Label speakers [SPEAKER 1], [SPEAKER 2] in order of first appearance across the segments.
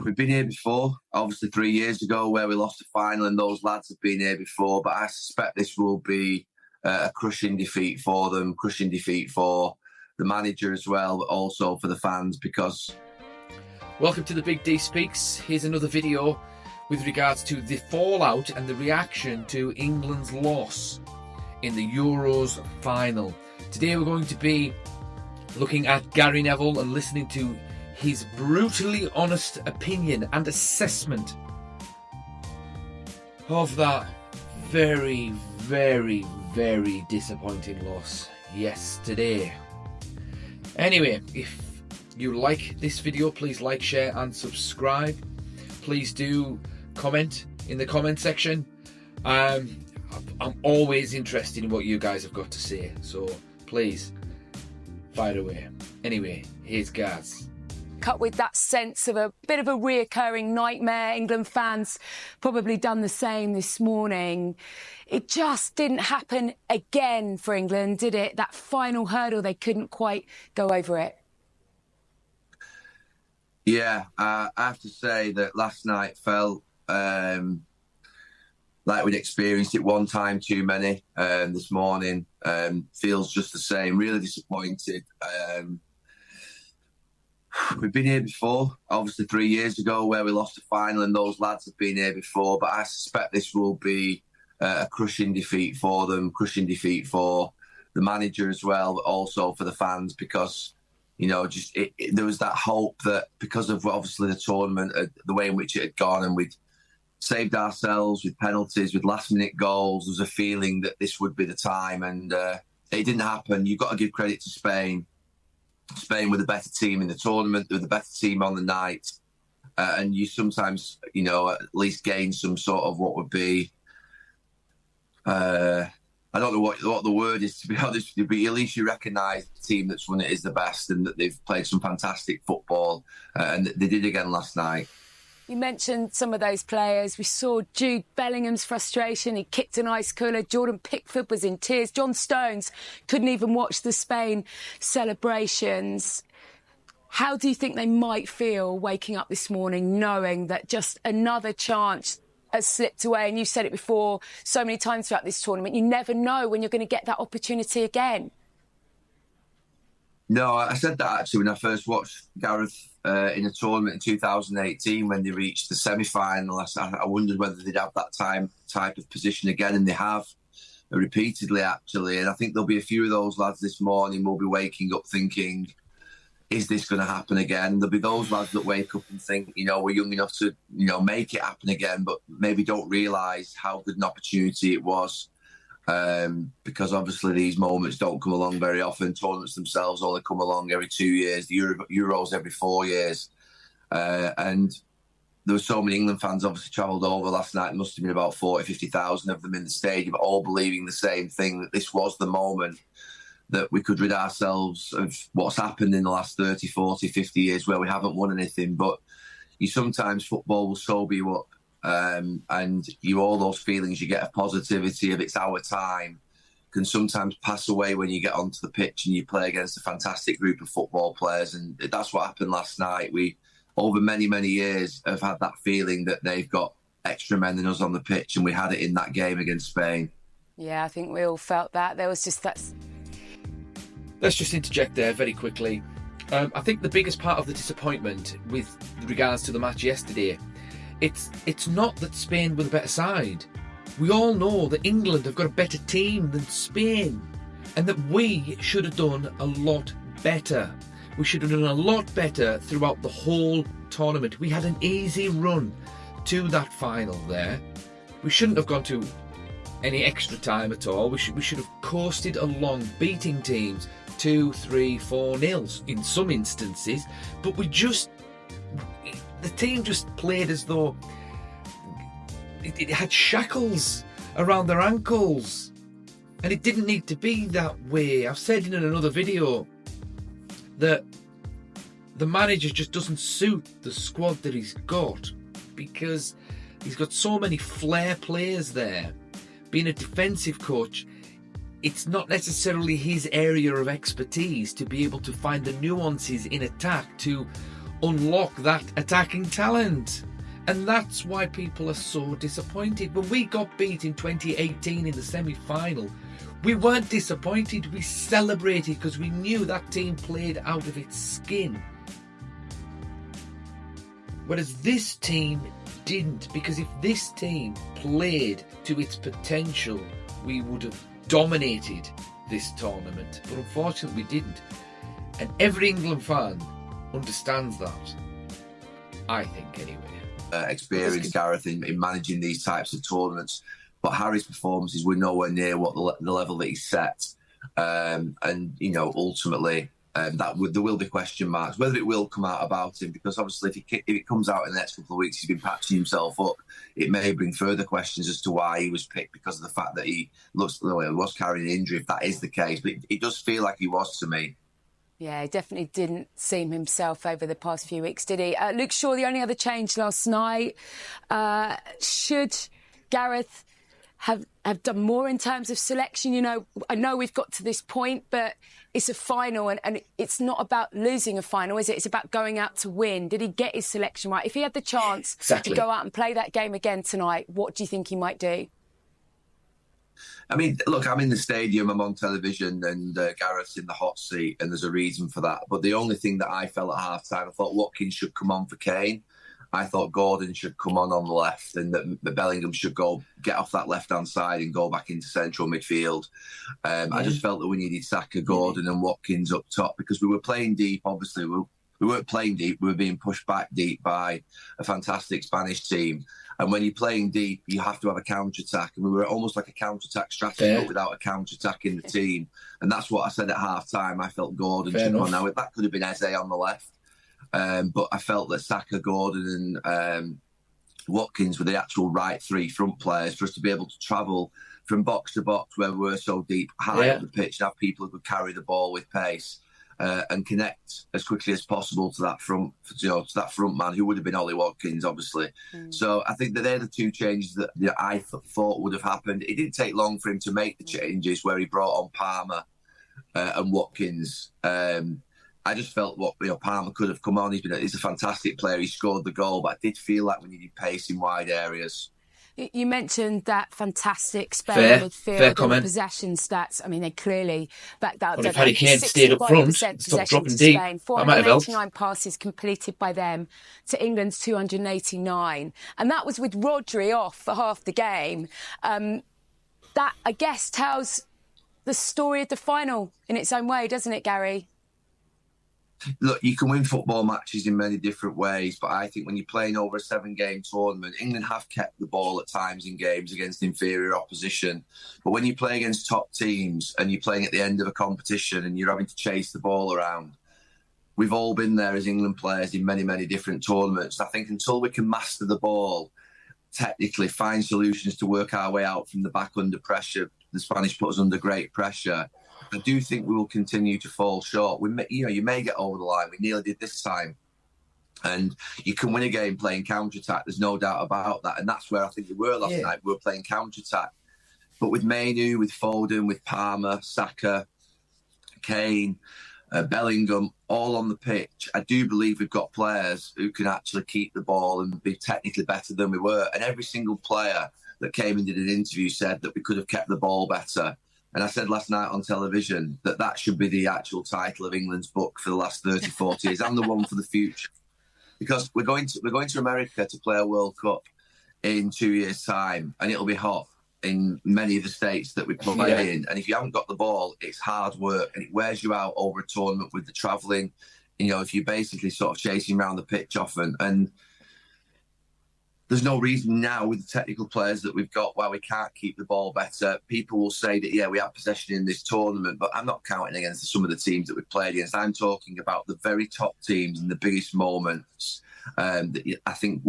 [SPEAKER 1] We've been here before, obviously 3 years ago where we lost the final, and those lads have been here before, but I suspect this will be a crushing defeat for them, crushing defeat for the manager as well, but also for the fans because...
[SPEAKER 2] Welcome to the Big D Speaks. Here's another video with regards to the fallout and the reaction to England's loss in the Euros final. Today we're going to be looking at Gary Neville and listening to his brutally honest opinion and assessment of that very, very, very disappointing loss yesterday. Anyway, if you like this video, please like, share and subscribe. Please do comment in the comment section. I'm always interested in what you guys have got to say, so please fire away. Anyway, here's Gaz.
[SPEAKER 3] Cut with that sense of a bit of a reoccurring nightmare. England fans probably done the same this morning. It just didn't happen again for England, did it? That final hurdle, they couldn't quite go over it.
[SPEAKER 1] Yeah, I have to say that last night felt like we'd experienced it one time too many. This morning feels just the same. Really disappointed. We've been here before, obviously 3 years ago where we lost the final, and those lads have been here before, but I suspect this will be a crushing defeat for them, crushing defeat for the manager as well, but also for the fans because, you know, there was that hope that because of obviously the tournament, the way in which it had gone, and we'd saved ourselves with penalties, with last-minute goals, there was a feeling that this would be the time, and it didn't happen. You've got to give credit to Spain. Spain were the better team in the tournament. They were the better team on the night. And you sometimes, you know, at least gain some sort of what would be... I don't know what the word is, to be honest with you, but at least you recognise the team that's won it is the best and that they've played some fantastic football. And they did again last night.
[SPEAKER 3] You mentioned some of those players. We saw Jude Bellingham's frustration. He kicked an ice cooler. Jordan Pickford was in tears. John Stones couldn't even watch the Spain celebrations. How do you think they might feel waking up this morning knowing that just another chance has slipped away? And you said it before so many times throughout this tournament. You never know when you're going to get that opportunity again.
[SPEAKER 1] No, I said that actually when I first watched Gareth in a tournament in 2018 when they reached the semi-final. I wondered whether they'd have that type of position again, and they have repeatedly actually. And I think there'll be a few of those lads this morning will be waking up thinking, is this going to happen again? There'll be those lads that wake up and think, you know, we're young enough to, you know, make it happen again, but maybe don't realise how good an opportunity it was. Because obviously these moments don't come along very often. Tournaments themselves only come along every 2 years. The Euros every 4 years. And there were so many England fans obviously travelled over last night. There must have been about 40, 50,000 of them in the stadium, all believing the same thing, that this was the moment that we could rid ourselves of what's happened in the last 30, 40, 50 years where we haven't won anything. But sometimes football will sober you up. And all those feelings you get of positivity, of it's our time, can sometimes pass away when you get onto the pitch and you play against a fantastic group of football players. And that's what happened last night. We, over many, many years, have had that feeling that they've got extra men than us on the pitch, and we had it in that game against Spain.
[SPEAKER 3] Yeah, I think we all felt that. There was just that...
[SPEAKER 2] Let's just interject there very quickly. I think the biggest part of the disappointment with regards to the match yesterday, it's not that Spain were the better side. We all know that England have got a better team than Spain, and that we should have done a lot better. We should have done a lot better throughout the whole tournament. We had an easy run to that final there. We shouldn't have gone to any extra time at all. We should have coasted along, beating teams 2, 3, 4 nils in some instances, but the team just played as though it had shackles around their ankles, and it didn't need to be that way. I've said in another video that the manager just doesn't suit the squad that he's got, because he's got so many flair players there. Being a defensive coach, it's not necessarily his area of expertise to be able to find the nuances in attack to unlock that attacking talent. And that's why people are so disappointed. When we got beat in 2018 in the semi-final, we weren't disappointed. We celebrated because we knew that team played out of its skin. Whereas this team didn't, because if this team played to its potential, we would have dominated this tournament. But unfortunately we didn't. And every England fan understands that. I think, anyway.
[SPEAKER 1] Experience, Gareth, in managing these types of tournaments. But Harry's performances were nowhere near what the level that he set. And, ultimately, there will be question marks. Whether it will come out about him, because obviously if it comes out in the next couple of weeks, he's been patching himself up, it may bring further questions as to why he was picked, because of the fact that he was carrying an injury, if that is the case. But it does feel like he was to me.
[SPEAKER 3] Yeah, he definitely didn't seem himself over the past few weeks, did he? Luke Shaw, the only other change last night. Should Gareth have done more in terms of selection? I know we've got to this point, but it's a final and it's not about losing a final, is it? It's about going out to win. Did he get his selection right? If he had the chance to go out and play that game again tonight, what do you think he might do?
[SPEAKER 1] I mean, look, I'm in the stadium, I'm on television, and Gareth's in the hot seat, and there's a reason for that. But the only thing that I felt at half-time, I thought Watkins should come on for Kane. I thought Gordon should come on the left, and that Bellingham should get off that left-hand side and go back into central midfield. I just felt that we needed Saka, Gordon and Watkins up top, because we were playing deep, obviously. We weren't playing deep, we were being pushed back deep by a fantastic Spanish team. And when you're playing deep, you have to have a counter-attack. And we were almost like a counter-attack strategy, but without a counter-attack in the team. And that's what I said at half-time. I felt Gordon should come on. Now, that could have been Eze on the left. But I felt that Saka, Gordon and Watkins were the actual right three front players for us to be able to travel from box to box where we were so deep, high up the pitch, and have people who could carry the ball with pace. And connect as quickly as possible to that front man, who would have been Ollie Watkins, obviously. So I think that they're the two changes that I thought would have happened. It didn't take long for him to make the changes where he brought on Palmer and Watkins. I just felt Palmer could have come on. He's a fantastic player. He scored the goal, but I did feel like we needed pace in wide areas.
[SPEAKER 3] You mentioned that fantastic Spain midfield and possession stats. I mean, they clearly backed that up.
[SPEAKER 2] Well, if Harry Kane stayed up front, stopped dropping deep,
[SPEAKER 3] Spain, 489 passes completed by them to England's 289. And that was with Rodri off for half the game. That, I guess, tells the story of the final in its own way, doesn't it, Gary?
[SPEAKER 1] Look, you can win football matches in many different ways, but I think when you're playing over a 7-game tournament, England have kept the ball at times in games against inferior opposition. But when you play against top teams and you're playing at the end of a competition and you're having to chase the ball around, we've all been there as England players in many, many different tournaments. I think until we can master the ball, technically find solutions to work our way out from the back under pressure, the Spanish put us under great pressure, I do think we will continue to fall short. You may get over the line. We nearly did this time. And you can win a game playing counter-attack. There's no doubt about that. And that's where I think we were last night. We were playing counter-attack. But with Mainu, with Foden, with Palmer, Saka, Kane, Bellingham, all on the pitch, I do believe we've got players who can actually keep the ball and be technically better than we were. And every single player that came and did an interview said that we could have kept the ball better. And I said last night on television that should be the actual title of England's book for the last 30, 40 years, and the one for the future. Because we're going to America to play a World Cup in 2 years' time, and it'll be hot in many of the states that we play in. And if you haven't got the ball, it's hard work, and it wears you out over a tournament with the travelling. If you're basically sort of chasing around the pitch often. And there's no reason now with the technical players that we've got why we can't keep the ball better. People will say that, we have possession in this tournament, but I'm not counting against some of the teams that we've played against. I'm talking about the very top teams in the biggest moments. I think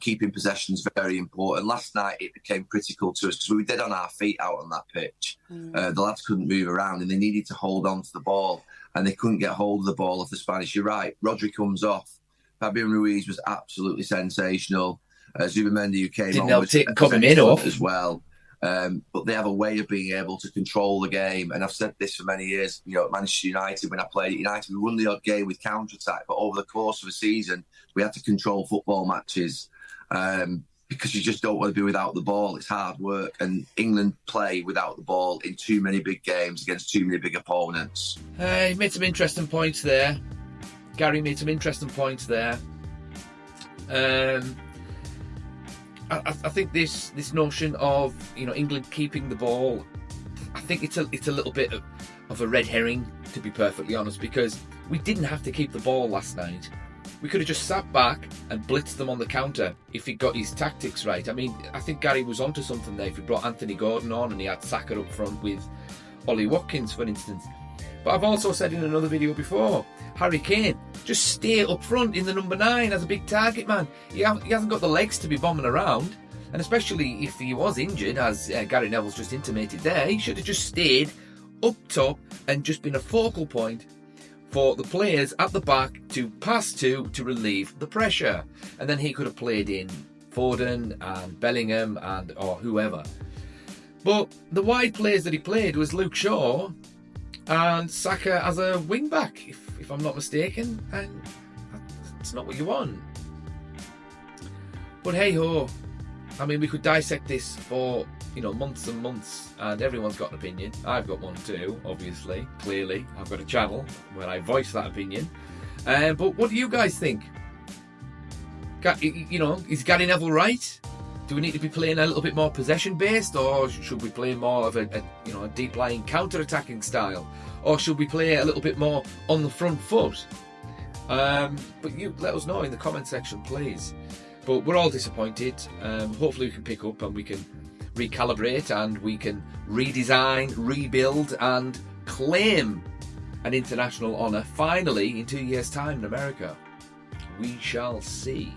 [SPEAKER 1] keeping possession is very important. Last night it became critical to us because we were dead on our feet out on that pitch. The lads couldn't move around and they needed to hold on to the ball and they couldn't get hold of the ball off the Spanish. You're right, Rodri comes off. Fabian Ruiz was absolutely sensational. Zubimendi, who came on, was
[SPEAKER 2] come in off
[SPEAKER 1] as well. But they have a way of being able to control the game. And I've said this for many years, at Manchester United, when I played at United, we won the odd game with counter-attack, but over the course of a season, we had to control football matches because you just don't want to be without the ball. It's hard work. And England play without the ball in too many big games against too many big opponents.
[SPEAKER 2] He made some interesting points there. Gary made some interesting points there. I think this notion of England keeping the ball, I think it's a little bit of a red herring, to be perfectly honest, because we didn't have to keep the ball last night. We could have just sat back and blitzed them on the counter if he got his tactics right. I mean, I think Gary was onto something there if he brought Anthony Gordon on and he had Saka up front with Ollie Watkins, for instance. But I've also said in another video before, Harry Kane, just stay up front in the number 9 as a big target man. He hasn't got the legs to be bombing around, and especially if he was injured, as Gary Neville's just intimated there, he should have just stayed up top and just been a focal point for the players at the back to pass to relieve the pressure. And then he could have played in Foden and Bellingham or whoever. But the wide players that he played was Luke Shaw and Saka as a wing back, if I'm not mistaken, and that's not what you want. But hey ho, I mean, we could dissect this for months and months, and everyone's got an opinion. I've got one too, obviously, clearly. I've got a channel where I voice that opinion. But what do you guys think? Is Gary Neville right? Do we need to be playing a little bit more possession-based, or should we play more of a deep-lying counter-attacking style? Or should we play a little bit more on the front foot? But you let us know in the comment section, please. But we're all disappointed. Hopefully we can pick up and we can recalibrate and we can redesign, rebuild and claim an international honour finally in 2 years' time in America. We shall see.